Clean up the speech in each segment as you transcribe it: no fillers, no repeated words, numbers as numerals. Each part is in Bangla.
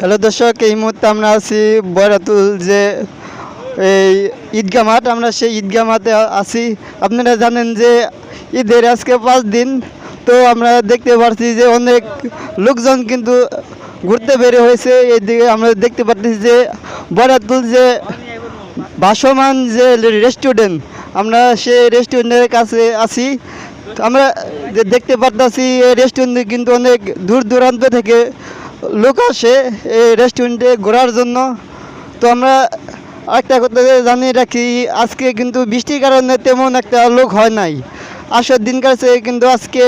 হ্যালো দর্শক, এই মুহূর্তে আমরা আছি বয়রাতুল যে এই ঈদগাহ মাঠ, আমরা সেই ঈদগাহ মাঠে আছি। আপনারা জানেন যে ঈদের আজকে 5 দিন, তো আমরা দেখতে পাচ্ছি যে অনেক লোকজন কিন্তু ঘুরতে বের হয়েছে। এইদিকে আমরা দেখতে পাচ্ছি যে বয়রাতুল যে ভাসমান যে রেস্টুরেন্ট, আমরা সেই রেস্টুরেন্টের কাছে আছি। আমরা যে দেখতে পাচ্ছি এই রেস্টুরেন্টে কিন্তু অনেক দূর দূরান্ত থেকে লোক আসে এই রেস্টুরেন্টে ঘোরার জন্য। তো আমরা একটা কথা জানিয়ে রাখি, আজকে কিন্তু বৃষ্টির কারণে তেমন একটা লোক হয় নাই। আসর দিন কাছে কিন্তু আজকে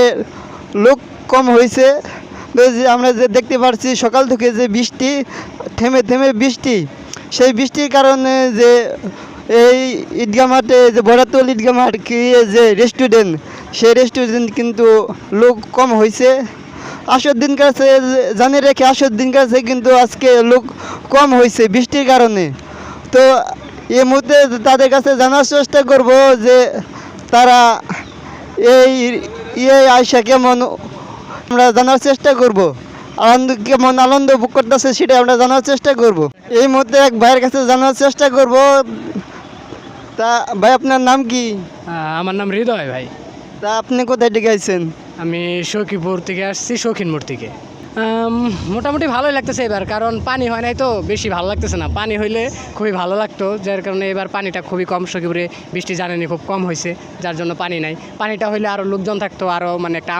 লোক কম হয়েছে। তো যে আমরা যে দেখতে পাচ্ছি সকাল থেকে যে বৃষ্টি, থেমে থেমে বৃষ্টি, সেই বৃষ্টির কারণে যে এই ঈদগাহ মাঠে যে বরাতুল ঈদগাহ মাঠ কি যে রেস্টুরেন্ট, সেই রেস্টুরেন্ট কিন্তু লোক কম হয়েছে। আসর দিন কাছে জানিয়ে রেখে আসর দিন কাছে কিন্তু আজকে লোক কম হয়েছে বৃষ্টির কারণে। তো এই মুহূর্তে তাদের কাছে জানার চেষ্টা করব যে তারা এই আয়সা কেমন, আমরা জানার চেষ্টা করব। কেমন আনন্দ ভোগ করতেছে সেটা আমরা জানার চেষ্টা করব। এই মুহূর্তে এক ভাইয়ের কাছে জানার চেষ্টা করব। তা ভাই, আপনার নাম কি? আমার নাম হৃদয় ভাই। তা আপনি কোথায় থেকে আইছেন? আমি সখীপুর থেকে আসছি, শৌখিনপুর থেকে। মোটামুটি ভালোই লাগতেছে এবার, কারণ পানি হয় নাই তো বেশি ভালো লাগতেছে না। পানি হইলে খুবই ভালো লাগতো, যার কারণে এবার পানিটা খুবই কম। সখীপুরে বৃষ্টি জানেনি খুব কম হয়েছে, যার জন্য পানি নাই। পানিটা হইলে আরও লোকজন থাকতো, আরও মানে একটা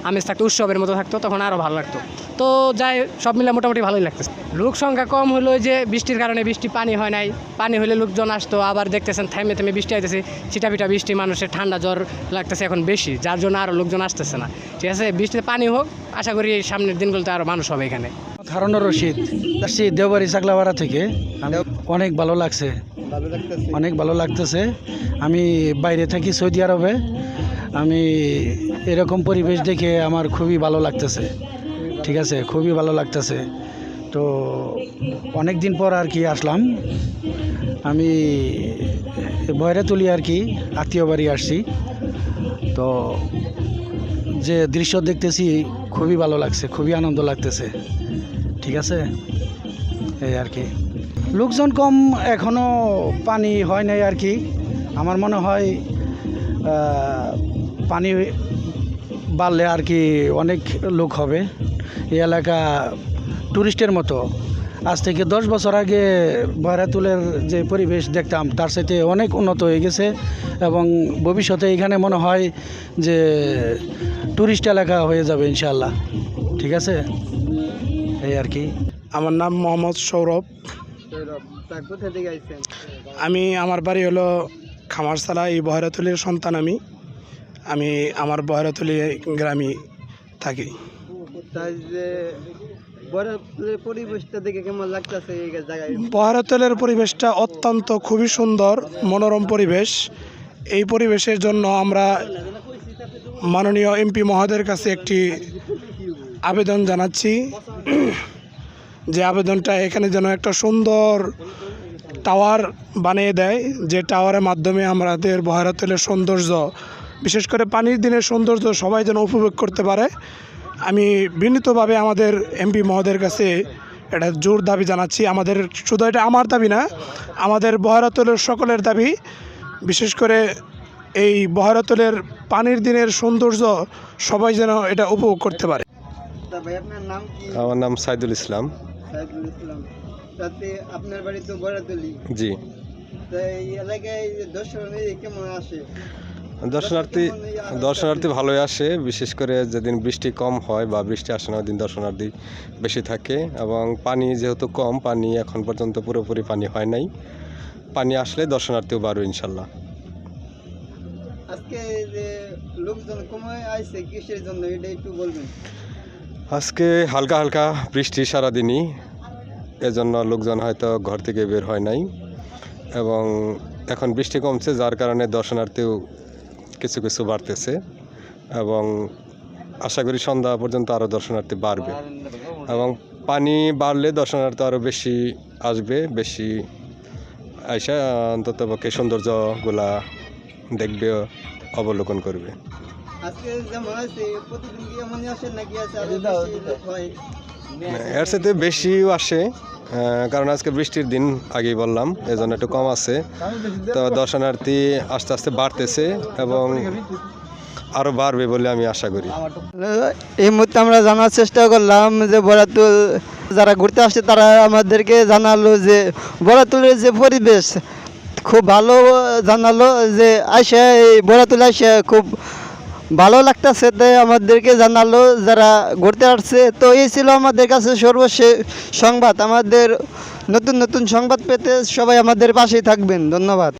আমেজ থাকতো, উৎসবের মতো থাকতো, তখন আরও ভালো লাগতো। তো যাই সব মিলে মোটামুটি ভালোই লাগতেছে। লোক সংখ্যা কম হলো যে বৃষ্টির কারণে, বৃষ্টি পানি হয় নাই। পানি হলে লোকজন আসতো, আবার দেখতেছেন থেমে থেমে বৃষ্টি আইতেছে, ছিটাপিটা বৃষ্টি, মানুষের ঠান্ডা জ্বর লাগতেছে এখন বেশি, যার জন্য আরও লোকজন আসতেছে না। ঠিক আছে, বৃষ্টিতে পানি হোক, আশা করি সামনের দিনগুলোতে আরও মানুষ হবে এখানে। হারুনুর রশিদ আসছি দেওবাড়ি চাকলাপাড়া থেকে। অনেক ভালো লাগছে, অনেক ভালো লাগতেছে। আমি বাইরে থাকি সৌদি আরবে, আমি এরকম পরিবেশ দেখে আমার খুবই ভালো লাগতেছে। ঠিক আছে, খুবই ভালো লাগতেছে। তো অনেক দিন পর আর কি আসলাম, আমি বয়রাতুলি আর কি আত্মীয় বাড়ি আসছি। তো যে দৃশ্য দেখতেছি খুবই ভালো লাগছে, খুবই আনন্দ লাগতেছে। ঠিক আছে, এই আর কি। লোকজন কম, এখনও পানি হয় নাই আর কি। আমার মনে হয় পানি বাড়লে আর কি অনেক লোক হবে। এই এলাকা টুরিস্টের মতো। আজ থেকে 10 বছর আগে বয়রাতুলের যে পরিবেশ দেখতাম, তার সাথে অনেক উন্নত হয়ে গেছে, এবং ভবিষ্যতে এখানে মনে হয় যে টুরিস্ট এলাকা হয়ে যাবে ইনশাআল্লাহ। ঠিক আছে, এই আর কি। আমার নাম মোহাম্মদ সৌরভ। আমি আমার বাড়ি হলো খামারসালা, এই বয়রাতুলির সন্তান। আমি আমার বয়রাতুলি গ্রামে থাকি। পরিবেশটা দেখে কেমন লাগতেছে এই জায়গায়? বয়রাতুলের পরিবেশটা অত্যন্ত খুবই সুন্দর, মনোরম পরিবেশ। এই পরিবেশের জন্য আমরা মাননীয় এমপি মহোদয়ের কাছে একটি আবেদন জানাচ্ছি, যে আবেদনটা এখানে যেন একটা সুন্দর টাওয়ার বানিয়ে দেয়, যে টাওয়ারের মাধ্যমে আমাদের বয়রাতুলের সৌন্দর্য, বিশেষ করে পানির দিনের সৌন্দর্য সবাই যেন উপভোগ করতে পারে। আমি বিনীতভাবে আমাদের এমপি মহোদয়ের কাছে এটা জোর দাবি জানাচ্ছি। আমাদের শুধু এটা আমার দাবি না, আমাদের বয়রাতুলের সকলের দাবি। বিশেষ করে এই বয়রাতুলের পানির দিনের সৌন্দর্য সবাই যেন এটা উপভোগ করতে পারে। আমার নাম সাইদুল ইসলাম। আপনার বাড়ি তো বয়রাতুলি। জি। এই এলাকায় দর্শনার্থী কেমন আসে? দর্শনার্থী ভালোই আসে, বিশেষ করে যেদিন বৃষ্টি কম হয় বা বৃষ্টি আসে না, ওই দিন দর্শনার্থী বেশি থাকে। এবং পানি যেহেতু কম, পানি এখন পর্যন্ত পুরোপুরি পানি হয় নাই, পানি আসলে দর্শনার্থীও বাড়বে ইনশাল্লাহ। আজকে যে লোকজন কমে আসছে কিসের জন্য, এটা একটু বলবেন? আজকে হালকা হালকা বৃষ্টি সারাদিনই, এজন্য লোকজন হয়তো ঘর থেকে বের হয় নাই, এবং এখন বৃষ্টি কমছে, যার কারণে দর্শনার্থীও কিছু কিছু বাড়তেছে, এবং আশা করি সন্ধ্যা পর্যন্ত আরও দর্শনার্থী বাড়বে। এবং পানি বাড়লে দর্শনার্থী আরও বেশি আসবে, বেশি আইসা অন্ততপক্ষে সৌন্দর্যগুলা দেখবে, অবলোকন করবে। আজকে যেমন আছে প্রতিদিন কি এমনই আসে নাকি আছে? এর সাথে বেশিও আসে, কারণ আজকে বৃষ্টির দিন আগেই বললাম, এজন্য একটু কম আছে। তো দর্শনার্থী আস্তে আস্তে বাড়তেছে এবং আরও বাড়বে বলে আমি আশা করি। এই মুহূর্তে আমরা জানার চেষ্টা করলাম যে বরাতুল যারা ঘুরতে আসছে তারা আমাদেরকে জানালো যে বরাতুলের যে পরিবেশ খুব ভালো, জানালো যে আইসা এই বরাতুল আইসা খুব ভালো লাগতেছে, তাই আমাদেরকে জানালো যারা ঘুরতে আসছে। তো এই ছিল আমাদের কাছে সর্বশেষ সংবাদ। আমাদের নতুন নতুন সংবাদ পেতে সবাই আমাদের পাশেই থাকবেন। ধন্যবাদ।